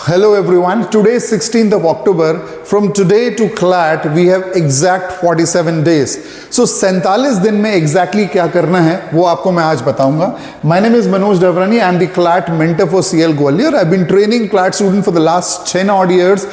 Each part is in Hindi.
Hello everyone, today is 16th of October. From today to CLAT we have exact 47 days. So 47 दिन में exactly क्या करना है वो आपको मैं आज बताऊंगा. My name is Manoj Davrani. I am the CLAT mentor for CL Gwalior. I have been training CLAT student for the last 10 odd years.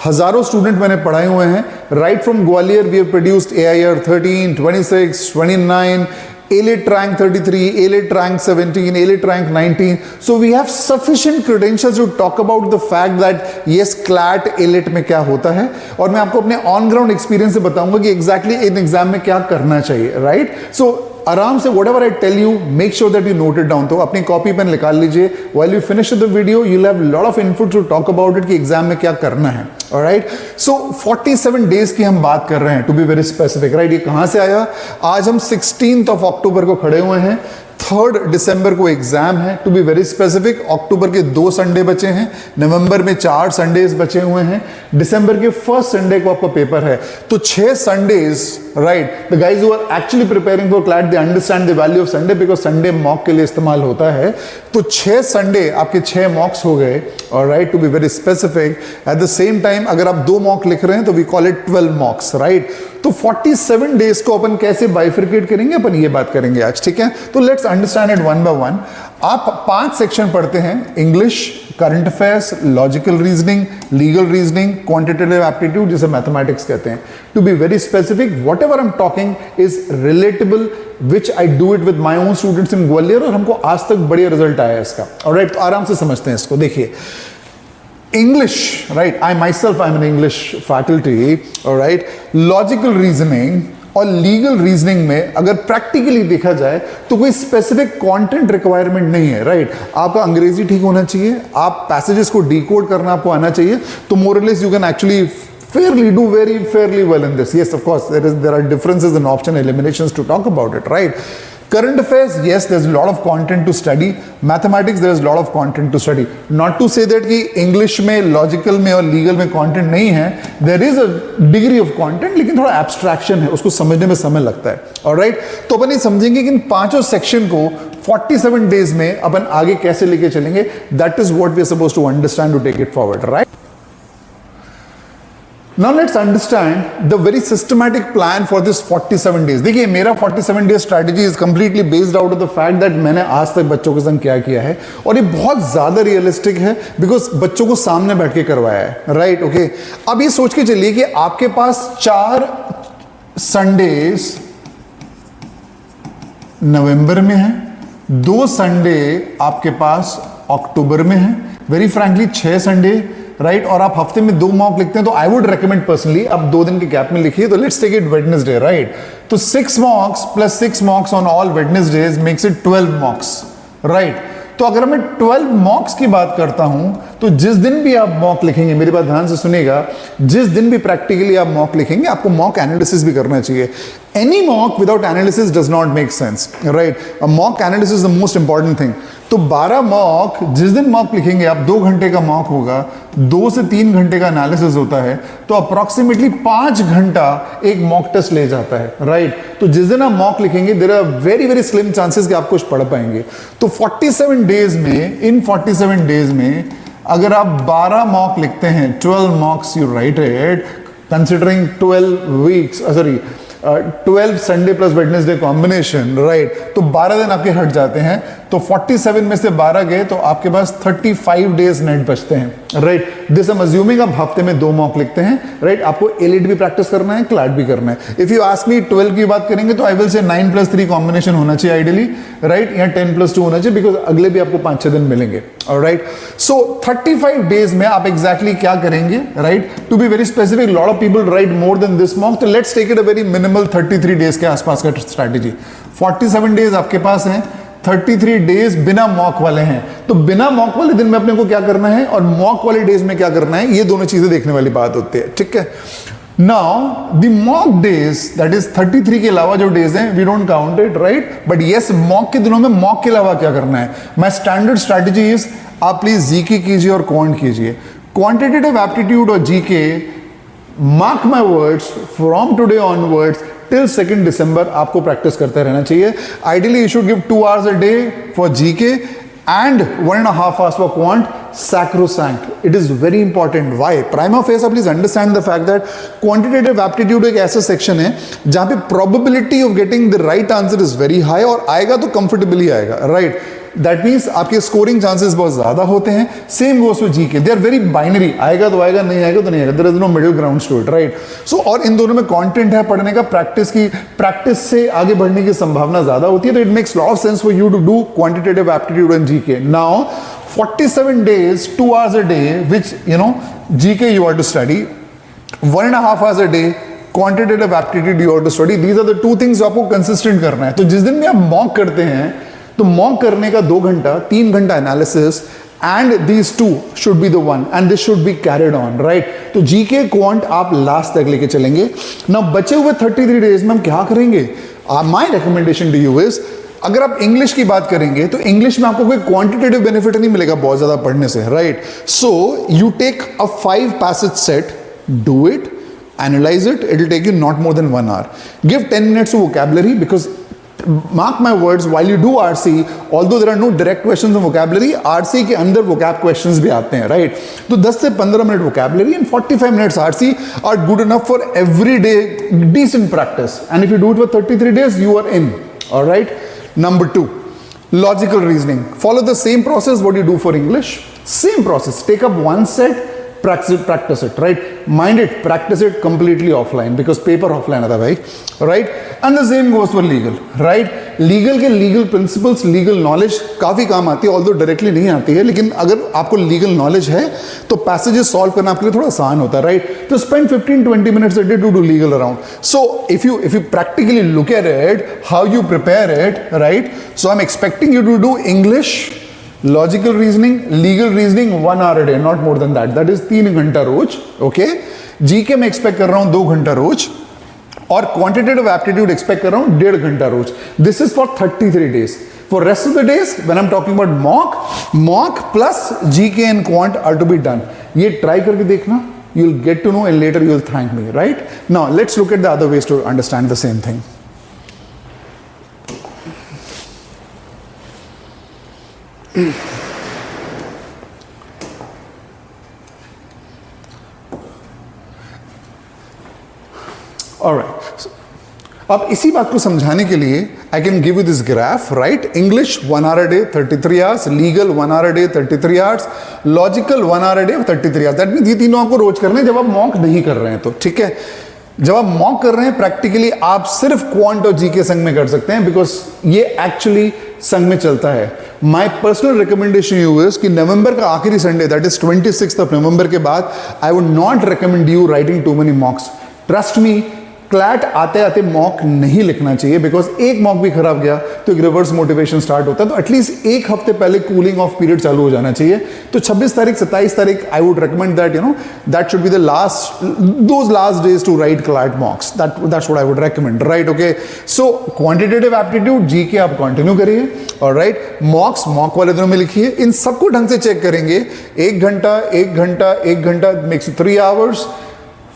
हजारों स्टूडेंट मैंने पढ़ाए हुए हैं. Right from Gwalior we have produced AIR 13, 26, 29, A-Lit rank 33, A-Lit rank 17, A-Lit rank 19. So we have sufficient credentials to talk about the fact that yes, CLAT A-Lit में क्या होता है और मैं आपको अपने ऑन ग्राउंड एक्सपीरियंस से बताऊंगा कि एग्जैक्टली इन एग्जाम में क्या करना चाहिए, राइट? सो आराम से whatever I tell you, make sure that you note it down. तो अपनी कॉपी पेन निकाल लीजिए. While you finish the video, you'll have a lot of input to talk about it कि एग्जाम में क्या करना है. Alright? So 47 days की हम बात कर रहे हैं. To be very specific, right? ये कहाँ से आया? आज हम 16th of October को खड़े हुए हैं. 3rd दिसंबर को एग्जाम है. टू बी वेरी स्पेसिफिक, अक्टूबर के 2 संडे बचे हैं, नवंबर में 4 संडेज बचे हुए हैं, दिसंबर के 1st संडे को आपका पेपर है. तो 6 Sundays, right? The guys who are actually preparing for CLAT they understand the value of Sunday because Sunday mock के लिए इस्तेमाल होता है. तो 6 संडे आपके 6 मॉक्स हो गए. Alright, to be very specific. At the same time अगर आप 2 मॉक लिख रहे हैं तो we call it 12 mocks, right? तो 47 डेज को अपन कैसे बाइफिकेट करेंगे, अपन ये बात करेंगे आज, ठीक है? तो let's understand it one by one. आप 5 सेक्शन पढ़ते हैं: English, current affairs, logical reasoning, legal reasoning, quantitative aptitude, जिसे मैथमेटिक्स कहते हैं. To be very specific, whatever I am talking is relatable, which I do it with my own students in Gwalior, और हमको आज तक बढ़िया रिजल्ट आया है इसका. ऑलराइट, तो आराम से समझते हैं इसको. देखिए, English, right? I myself, I'm an English faculty, all right? Logical reasoning और लीगल रीजनिंग में अगर प्रैक्टिकली देखा जाए तो कोई स्पेसिफिक कंटेंट रिक्वायरमेंट नहीं है, राइट? आपका अंग्रेजी ठीक होना चाहिए, आप पैसेजेस को डिकोड करना आपको आना चाहिए, तो मोर और less you can actually fairly do very fairly well in this. Yes, of course, there are differences in option eliminations to talk about it, right? Current affairs, yes, there's a lot of content to study. Mathematics, there's a lot of content to study. Not to say that कि English में, logical में और legal में content नहीं है. There is a degree of content, लेकिन थोड़ा abstraction है, उसको समझने में समय लगता है. Alright? तो अपन ये समझेंगे कि इन 5 सेक्शन को 47 डेज में अपन आगे कैसे लेके चलेंगे. That is what we are supposed to understand to take it forward, right? Now let's understand the very systematic plan for this 47 days. देखिए, मेरा 47 days strategy is completely based out of the fact that मैंने आज तक बच्चों के संग क्या किया है, और ये बहुत ज़्यादा रियलिस्टिक है बिकॉज बच्चों को सामने बैठ के करवाया है, राइट? ओके, अब ये सोच के चलिए कि आपके पास 4 संडेज नवंबर में है, 2 संडे आपके पास अक्टूबर में है, वेरी फ्रैंकली 6 संडे, राइट? और आप हफ्ते में 2 मॉक लिखते हैं तो आई वुड रेकमेंड पर्सनली आप 2 दिन के गैप में लिखिए. तो let's take it Wednesday, right? तो 6 mocks plus 6 mocks on all Wednesdays makes it 12 mocks, right? तो अगर मैं 12 मॉक्स की बात करता हूं तो जिस दिन भी आप मॉक लिखेंगे, मेरी बात ध्यान से सुनिएगा, जिस दिन भी प्रैक्टिकली आप मॉक लिखेंगे आपको मॉक एनालिसिस भी करना चाहिए. Any mock without analysis does not make sense, right? A mock analysis is the most important thing. तो 12 मॉक, जिस दिन मॉक लिखेंगे आप, 2 घंटे का मॉक होगा, 2 से 3 घंटे का एनालिसिस होता है, तो अप्रोक्सीमेटली 5 घंटा एक मॉक टेस्ट ले जाता है, राइट? तो जिस दिन आप मॉक लिखेंगे there are very very slim chances कि आप कुछ पढ़ पाएंगे. तो 47 डेज में, इन 47 डेज में अगर आप 12 मॉक लिखते हैं, 12 मॉक्स you right it, considering 12 weeks, sorry 12 Sunday plus Wednesday combination, right? तो 12 दिन आपके हट जाते हैं. तो 47 में से 12 गए तो आपके पास 35 डेज नेट बचते हैं, right? This I am assuming आप हफ्ते में 2 मॉक लिखते हैं, राइट? आपको एलिट भी प्रैक्टिस करना है, क्लैट भी करना है. इफ यू आस्क मी 12 की बात करेंगे तो आई विल से 9 + 3 कॉम्बिनेशन होना चाहिए आइडियली, राइट? या 10 + 2 होना चाहिए बिकॉज अगले भी आपको 5-6 दिन मिलेंगे. ऑलराइट, सो 35 डेज में आप एग्जैक्टली क्या करेंगे, right? To be very specific, lot of people write more than this mock, तो let's take it a very minimal 33 days के आसपास का स्ट्रैटेजी. 47 डेज आपके पास हैं, 33 डेज बिना मॉक वाले हैं. तो बिना मॉक वाले दिन में अपने को क्या करना है और मॉक वाले डेज में क्या करना है, ये दोनों चीजें देखने वाली बात होती है, ठीक है? Now the mock days, that is 33 के अलावा जो डेज हैं we don't count it, right? But yes, mock के दिनों में मॉक के अलावा क्या करना है. माय स्टैंडर्ड स्ट्रैटेजी इज, आप प्लीज जीके कीजिए और क्वांट कीजिए. क्वांटिटेटिव एप्टीट्यूड और GK, mark my words, from today onwards till 2 दिसंबर आपको प्रैक्टिस करते रहना चाहिए. Ideally you should give 2 hours a day for GK and 1.5 hours for quant. sacrosanct. It is very important. Why? Prima facie, please understand the fact that quantitative aptitude एक ऐसा सेक्शन है जहां पे probability of getting the right answer is very high, और आएगा तो comfortably आएगा, right? दैट मीन्स आपके स्कोरिंग चांसेस बहुत ज्यादा होते हैं. Same goes to GK, they are very binary, आएगा तो आएगा, नहीं आएगा तो नहीं आएगा, there is no middle ground to it, right? So और इन दोनों में कंटेंट है पढ़ने का, प्रैक्टिस से आगे बढ़ने की संभावना ज्यादा होती है. तो it makes lot of sense for you to do quantitative aptitude and GK. Now 47 days, 2 hours a day, which GK you are to study, 1.5 hours a day quantitative aptitude you are to study. These are the two things जो आपको कंसिस्टेंट करना है. तो जिस दिन भी आप मॉक करते हैं तो मॉक करने का 2 घंटा 3 घंटा analysis, and these two should be the one, and this should be carried on, right? तो जीके क्वांट आप लास्ट तक लेके चलेंगे. ना बचे हुए 33 डेज में हम क्या करेंगे? My recommendation to you is, अगर आप इंग्लिश की बात करेंगे तो इंग्लिश में आपको कोई क्वांटिटेटिव बेनिफिट नहीं मिलेगा बहुत ज्यादा पढ़ने से, right? So you take a 5 passage set, do it, analyze it, it will take you not more than 1 hour. Give 10 minutes to vocabulary, because mark my words, while you do RC, although there are no direct questions on vocabulary, RC के अंदर vocab questions भी आते हैं, right? तो 10 से 15 minute vocabulary and 45 minutes RC are good enough for everyday decent practice. And if you do it for 33 days, you are in, all right? Number 2, logical reasoning. Follow the same process what you do for English. Same process. Take up one set, practice it, right? Mind it, practice it completely offline, because paper offline आता भाई, right? And the same goes for legal, right? Legal के legal principles, legal knowledge काफी काम आती है, although directly नहीं आती है, लेकिन अगर आपको legal knowledge है तो passages solve करना आपके लिए थोड़ा आसान होता है, right? तो spend 15-20 minutes a day to do legal around. So if you practically look at it, how you prepare it, right? So I'm expecting you to do English, logical reasoning, legal reasoning 1 hour a day, not more than that. That is 3 घंटा रोज. ओके, जीके में एक्सपेक्ट कर रहा हूं 2 घंटा रोज, और क्वांटिटेटिव एप्टीट्यूड एक्सपेक्ट कर रहा हूं 1.5 घंटा रोज. This is for 33 days. For rest of the days when I am talking about mock plus GK and quant are to be done. ये ट्राई करके देखना, you will get to know and later you will thank me, right? Now let's look at the other ways to understand the same thing. Alright. अब इसी बात को समझाने के लिए I can give you this graph, right? English 1 hour a day 33 hours, legal 1 hour a day 33 hours, logical 1 hour a day 33 hours. That means ये तीनों आपको रोज करने हैं जब आप मॉक नहीं कर रहे हैं तो, ठीक है? जब आप मॉक कर रहे हैं प्रैक्टिकली आप सिर्फ क्वांट और जीके संग में कर सकते हैं, बिकॉज ये एक्चुअली संग में चलता है. My personal recommendation you is कि नवंबर का आखिरी संडे, दैट इज 26 नवंबर के बाद, I would not recommend you writing too many mocks. Trust me, CLAT आते आते मॉक नहीं लिखना चाहिए, बिकॉज एक मॉक भी खराब गया तो एक रिवर्स मोटिवेशन स्टार्ट होता है. तो एटलीस्ट 1 हफ्ते पहले कूलिंग ऑफ पीरियड चालू हो जाना चाहिए. तो 26 तारीख 27 तारीख I would recommend that that should be the last days to write CLAT mocks. That's what I would recommend, right? Okay, so quantitative aptitude GK आप कंटिन्यू करिए, ऑलराइट? मॉक्स मॉक वाले दिनों में लिखिए, इन सबको ढंग से चेक करेंगे. 1 घंटा 1 घंटा 1 घंटा makes 3 hours,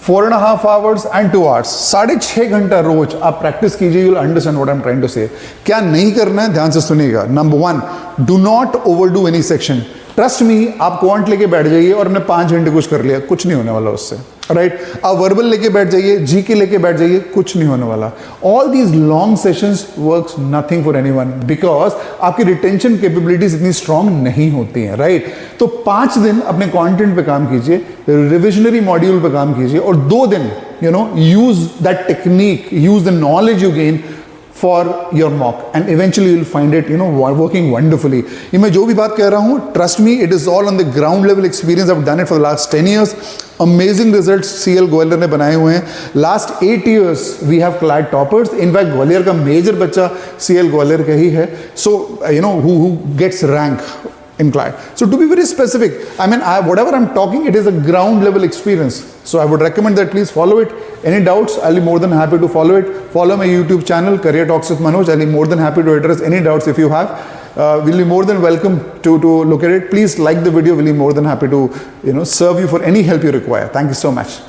4.5 hours and 2 hours, 6.5 घंटा रोज आप प्रैक्टिस कीजिए. You will understand what I am trying to say. क्या नहीं करना है ध्यान से सुनिएगा. Number 1, do not overdo any section. Trust me, आप क्वांट लेके बैठ जाइए और हमने 5 घंटे कुछ कर लिया, कुछ नहीं होने वाला उससे, राइट? आप वर्बल लेके बैठ जाइए, जीके लेके बैठ जाइए, कुछ नहीं होने वाला. All these long sessions works nothing for anyone, because आपकी रिटेंशन कैपेबिलिटीज इतनी स्ट्रांग नहीं होती हैं, राइट? तो 5 दिन अपने कंटेंट पे काम कीजिए, रिविजनरी मॉड्यूल पे काम कीजिए, और 2 दिन use that technique, use the knowledge you gain for your mock, and eventually you'll find it working wonderfully. ये मैं जो भी बात कह रहा हूँ, trust me, it is all on the ground level experience. I've done it for the last 10 years. Amazing results CL Gwalior ने बनाए हुए हैं. Last 8 years we have clad toppers. In fact Gwalior का मेजर बच्चा CL ग्वालियर का ही है. So who gets rank in CLAT. So to be very specific, I mean, whatever I'm talking, it is a ground level experience. So I would recommend that please follow it. Any doubts, I'll be more than happy to follow it. Follow my YouTube channel, Career Talks with Manoj. I'll be more than happy to address any doubts if you have. We'll be more than welcome to look at it. Please like the video. We'll be more than happy to serve you for any help you require. Thank you so much.